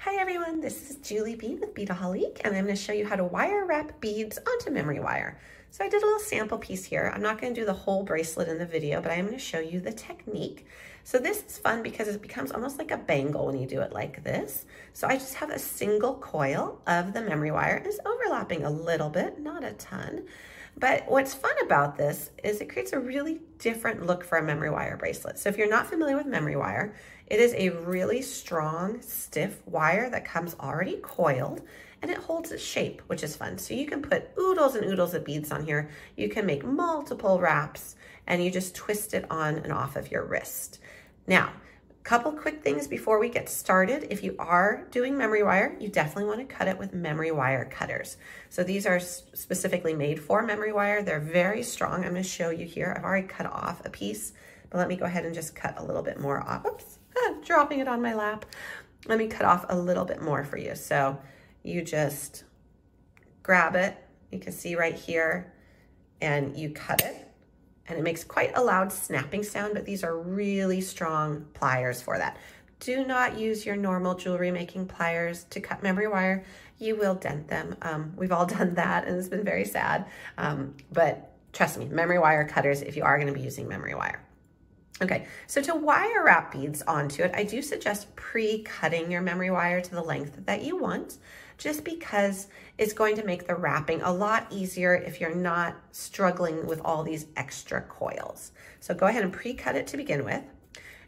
Hi everyone, this is Julie B with Beadaholique, and I'm going to show you how to wire wrap beads onto memory wire. So I did a little sample piece here. I'm not going to do the whole bracelet in the video, but I am going to show you the technique. So this is fun because it becomes almost like a bangle when you do it like this. So I just have a single coil of the memory wire. It's overlapping a little bit, not a ton. But what's fun about this is it creates a really different look for a memory wire bracelet. So if you're not familiar with memory wire, it is a really strong, stiff wire that comes already coiled, and it holds its shape, which is fun. So you can put oodles and oodles of beads on here. You can make multiple wraps, and you just twist it on and off of your wrist. Now, couple quick things before we get started. If you are doing memory wire, you definitely want to cut it with memory wire cutters. So these are specifically made for memory wire. They're very strong. I'm going to show you here. I've already cut off a piece, but let me go ahead and just cut a little bit more off. Oops, dropping it on my lap. Let me cut off a little bit more for you. So you just grab it. You can see right here, and you cut it. And it makes quite a loud snapping sound, but these are really strong pliers for that. Do not use your normal jewelry making pliers to cut memory wire. You will dent them. We've all done that, and it's been very sad. But trust me, memory wire cutters if you are going to be using memory wire. Okay, so to wire wrap beads onto it, I do suggest pre-cutting your memory wire to the length that you want, just because it's going to make the wrapping a lot easier if you're not struggling with all these extra coils. So go ahead and pre-cut it to begin with,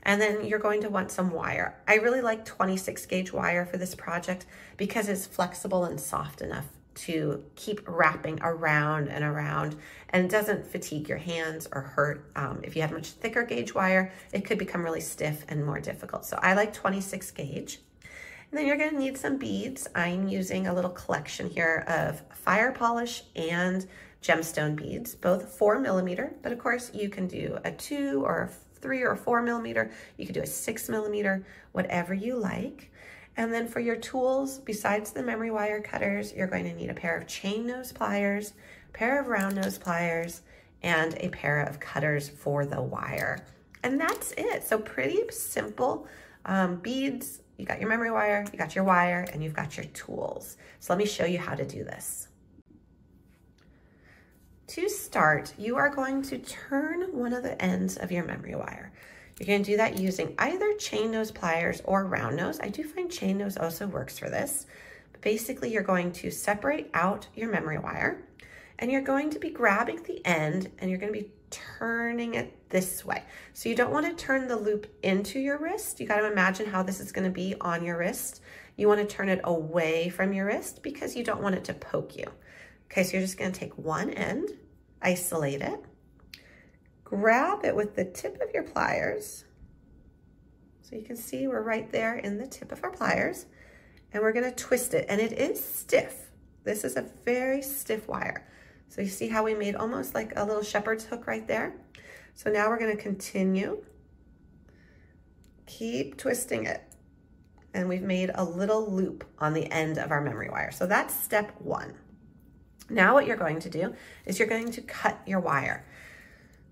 and then you're going to want some wire. I really like 26 gauge wire for this project because it's flexible and soft enough to keep wrapping around and around, and it doesn't fatigue your hands or hurt. If you have much thicker gauge wire, it could become really stiff and more difficult. So I like 26 gauge. And then you're going to need some beads. I'm using a little collection here of fire polish and gemstone beads, both 4 millimeter, but of course you can do a 2 or a 3 or 4 millimeter. You could do a 6 millimeter, whatever you like. And then for your tools, besides the memory wire cutters, you're going to need a pair of chain nose pliers, a pair of round nose pliers, and a pair of cutters for the wire. And that's it. So pretty simple beads. You got your memory wire, you got your wire, and you've got your tools. So let me show you how to do this. To start, you are going to turn one of the ends of your memory wire. You're going to do that using either chain nose pliers or round nose. I do find chain nose also works for this. But basically, you're going to separate out your memory wire, and you're going to be grabbing the end, and you're going to be turning it this way. So you don't want to turn the loop into your wrist. You got to imagine how this is going to be on your wrist. You want to turn it away from your wrist because you don't want it to poke you. Okay, so you're just going to take one end, isolate it, grab it with the tip of your pliers. So you can see we're right there in the tip of our pliers, and we're going to twist it, and it is stiff. This is a very stiff wire. So you see how we made almost like a little shepherd's hook right there? So now we're going to continue. Keep twisting it. And we've made a little loop on the end of our memory wire. So that's step one. Now what you're going to do is you're going to cut your wire.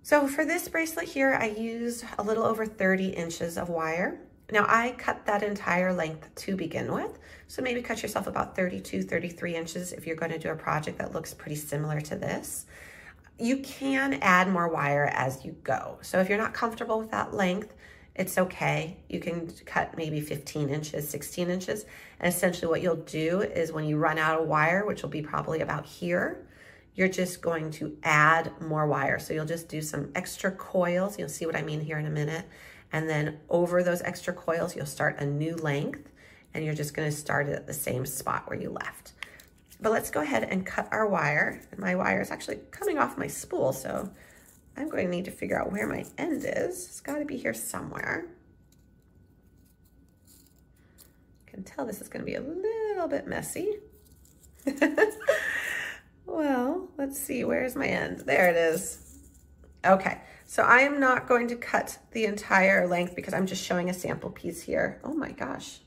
So for this bracelet here, I used a little over 30 inches of wire. Now I cut that entire length to begin with. So maybe cut yourself about 32, 33 inches if you're going to do a project that looks pretty similar to this. You can add more wire as you go. So if you're not comfortable with that length, it's okay. You can cut maybe 15 inches, 16 inches. And essentially what you'll do is when you run out of wire, which will be probably about here, you're just going to add more wire. So you'll just do some extra coils. You'll see what I mean here in a minute. And then over those extra coils, you'll start a new length, and you're just going to start it at the same spot where you left. But let's go ahead and cut our wire. And my wire is actually coming off my spool, so I'm going to need to figure out where my end is. It's got to be here somewhere. I can tell this is going to be a little bit messy. Well, let's see, where's my end? There it is. Okay, so I am not going to cut the entire length because I'm just showing a sample piece here. Oh my gosh.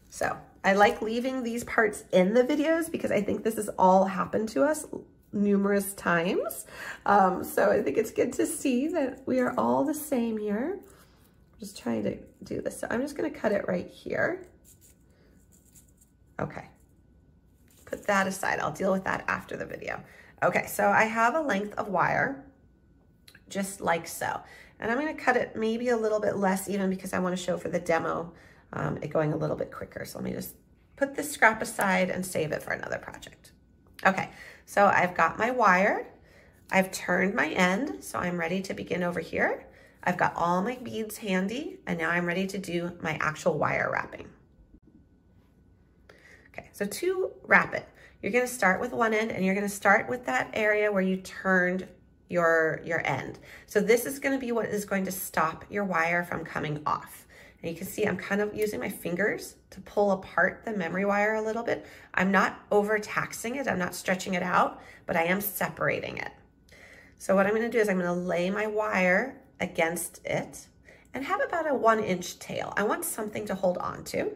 So I like leaving these parts in the videos because I think this has all happened to us numerous times. So I think it's good to see that we are all the same here. I'm just trying to do this. So I'm just gonna cut it right here. Okay, put that aside. I'll deal with that after the video. Okay, so I have a length of wire, just like so. And I'm gonna cut it maybe a little bit less even because I wanna show for the demo it going a little bit quicker. So let me just put this scrap aside and save it for another project. Okay, so I've got my wire. I've turned my end, so I'm ready to begin over here. I've got all my beads handy, and now I'm ready to do my actual wire wrapping. Okay, so to wrap it, you're gonna start with one end and you're gonna start with that area where you turned your end. So this is gonna be what is going to stop your wire from coming off. And you can see I'm kind of using my fingers to pull apart the memory wire a little bit. I'm not overtaxing it, I'm not stretching it out, but I am separating it. So what I'm gonna do is I'm gonna lay my wire against it and have about a 1-inch tail. I want something to hold on to.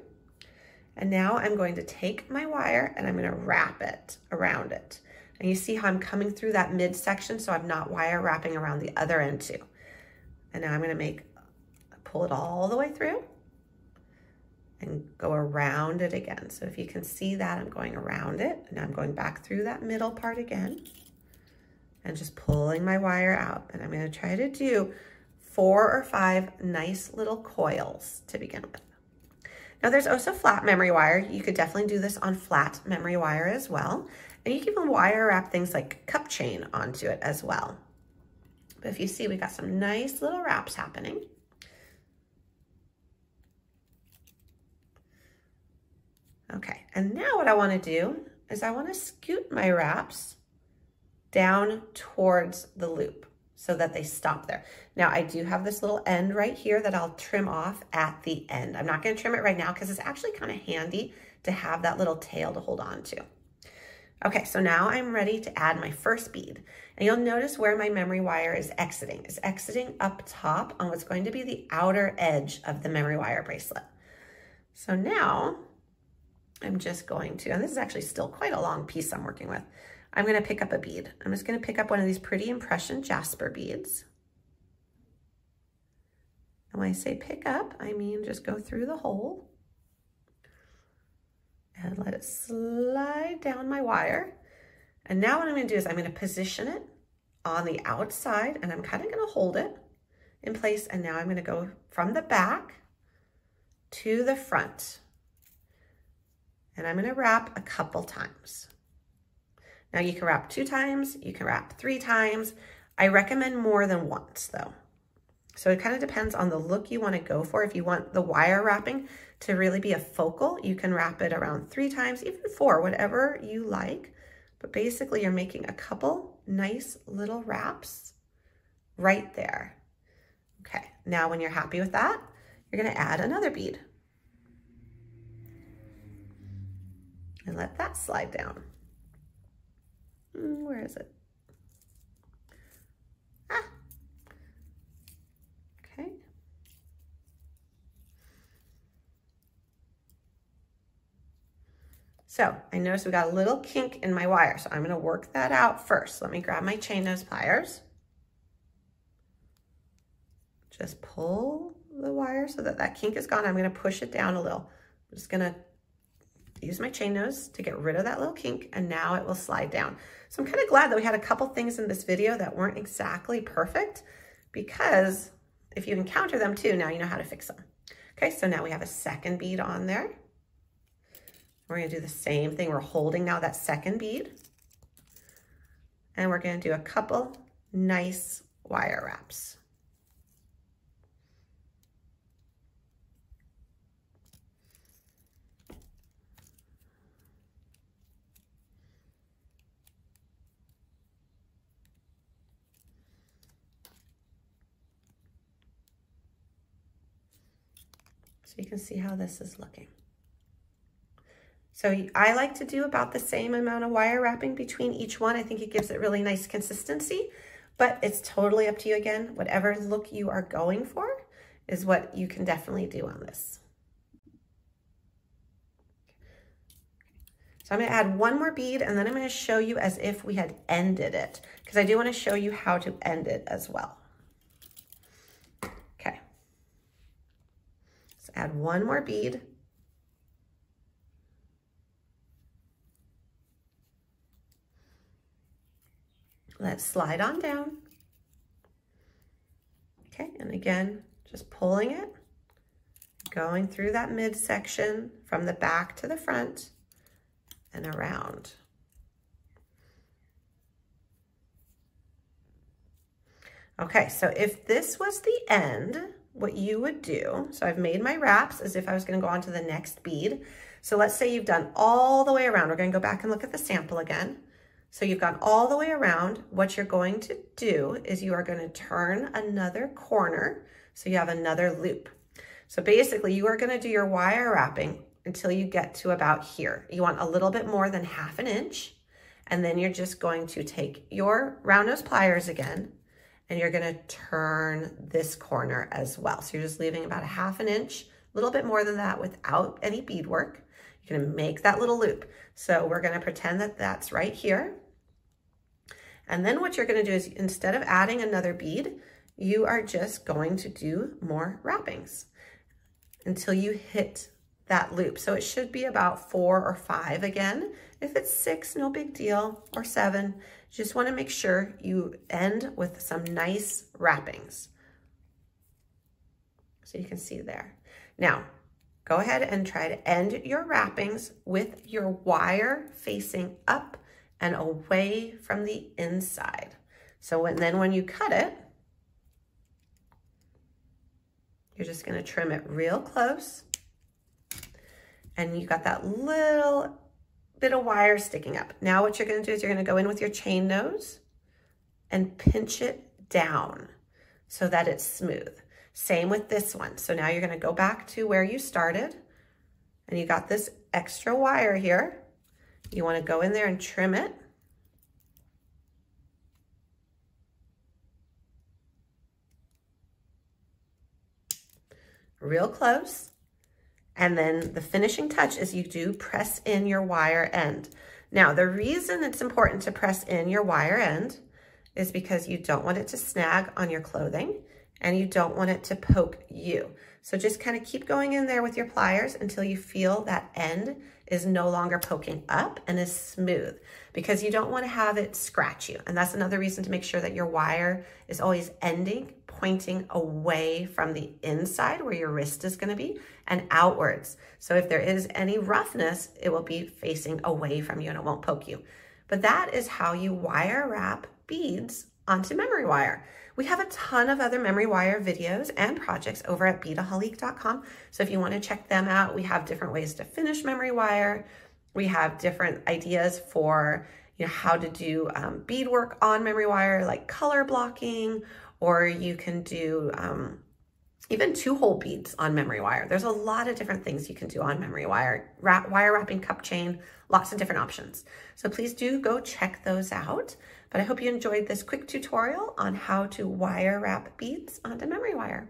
And now I'm going to take my wire and I'm gonna wrap it around it. And you see how I'm coming through that midsection, so I'm not wire wrapping around the other end too. And now I'm gonna pull it all the way through and go around it again. So if you can see that, I'm going around it and I'm going back through that middle part again and just pulling my wire out. And I'm gonna try to do 4 or 5 nice little coils to begin with. Now there's also flat memory wire. You could definitely do this on flat memory wire as well. And you can even wire wrap things like cup chain onto it as well. But if you see, we got some nice little wraps happening. Okay, and now what I wanna do is I wanna scoot my wraps down towards the loop so that they stop there. Now I do have this little end right here that I'll trim off at the end. I'm not gonna trim it right now because it's actually kind of handy to have that little tail to hold on to. Okay, so now I'm ready to add my first bead. And you'll notice where my memory wire is exiting. It's exiting up top on what's going to be the outer edge of the memory wire bracelet. So now I'm just going to, and this is actually still quite a long piece I'm working with. I'm gonna pick up a bead. I'm just gonna pick up one of these pretty impression jasper beads. And when I say pick up, I mean just go through the hole and let it slide down my wire. And now what I'm gonna do is I'm gonna position it on the outside and I'm kind of gonna hold it in place. And now I'm gonna go from the back to the front. And I'm gonna wrap a couple times. Now you can wrap 2 times, you can wrap 3 times. I recommend more than once though. So it kind of depends on the look you want to go for. If you want the wire wrapping to really be a focal, you can wrap it around 3 times, even 4, whatever you like. But basically you're making a couple nice little wraps right there. Okay, now when you're happy with that, you're gonna add another bead. And let that slide down. Where is it? Ah. Okay. So I noticed we got a little kink in my wire, so I'm gonna work that out first. Let me grab my chain nose pliers. Just pull the wire so that that kink is gone. I'm gonna push it down a little. I'm just gonna use my chain nose to get rid of that little kink, and now it will slide down. So I'm kind of glad that we had a couple things in this video that weren't exactly perfect, because if you encounter them too, now you know how to fix them. Okay, so now we have a second bead on there. We're gonna do the same thing. We're holding now that second bead, and we're gonna do a couple nice wire wraps. So you can see how this is looking. So I like to do about the same amount of wire wrapping between each one. I think it gives it really nice consistency, but it's totally up to you again. Whatever look you are going for is what you can definitely do on this. So I'm gonna add one more bead and then I'm gonna show you as if we had ended it, because I do wanna show you how to end it as well. Okay. So add one more bead. slide on down. Okay, and again, just pulling it, going through that midsection from the back to the front and around. Okay, so if this was the end, what you would do, so I've made my wraps as if I was gonna go on to the next bead. So let's say you've done all the way around. We're gonna go back and look at the sample again. So you've gone all the way around. What you're going to do is you are gonna turn another corner so you have another loop. So basically you are gonna do your wire wrapping until you get to about here. You want a little bit more than 1/2 inch, and then you're just going to take your round nose pliers again, and you're gonna turn this corner as well. So you're just leaving about 1/2 inch, a little bit more than that without any beadwork. You're gonna make that little loop. So we're gonna pretend that that's right here. And then what you're gonna do is instead of adding another bead, you are just going to do more wrappings until you hit that loop. So it should be about 4 or 5 again. If it's 6, no big deal, or 7. You just wanna make sure you end with some nice wrappings. So you can see there. Now, go ahead and try to end your wrappings with your wire facing up and away from the inside. So then when you cut it, you're just gonna trim it real close. And you got that little bit of wire sticking up. Now what you're gonna do is you're gonna go in with your chain nose and pinch it down so that it's smooth. Same with this one. So now you're gonna go back to where you started, and you got this extra wire here. You wanna go in there and trim it. Real close. And then the finishing touch is you do press in your wire end. Now, the reason it's important to press in your wire end is because you don't want it to snag on your clothing and you don't want it to poke you. So just kind of keep going in there with your pliers until you feel that end is no longer poking up and is smooth, because you don't want to have it scratch you. And that's another reason to make sure that your wire is always ending, pointing away from the inside where your wrist is going to be and outwards. So if there is any roughness, it will be facing away from you and it won't poke you. But that is how you wire wrap beads onto memory wire. We have a ton of other memory wire videos and projects over at beadaholique.com. So if you want to check them out, we have different ways to finish memory wire. We have different ideas for how to do beadwork on memory wire, like color blocking, or you can do even 2-hole beads on memory wire. There's a lot of different things you can do on memory wire, wire wrapping, cup chain, lots of different options. So please do go check those out. But I hope you enjoyed this quick tutorial on how to wire wrap beads onto memory wire.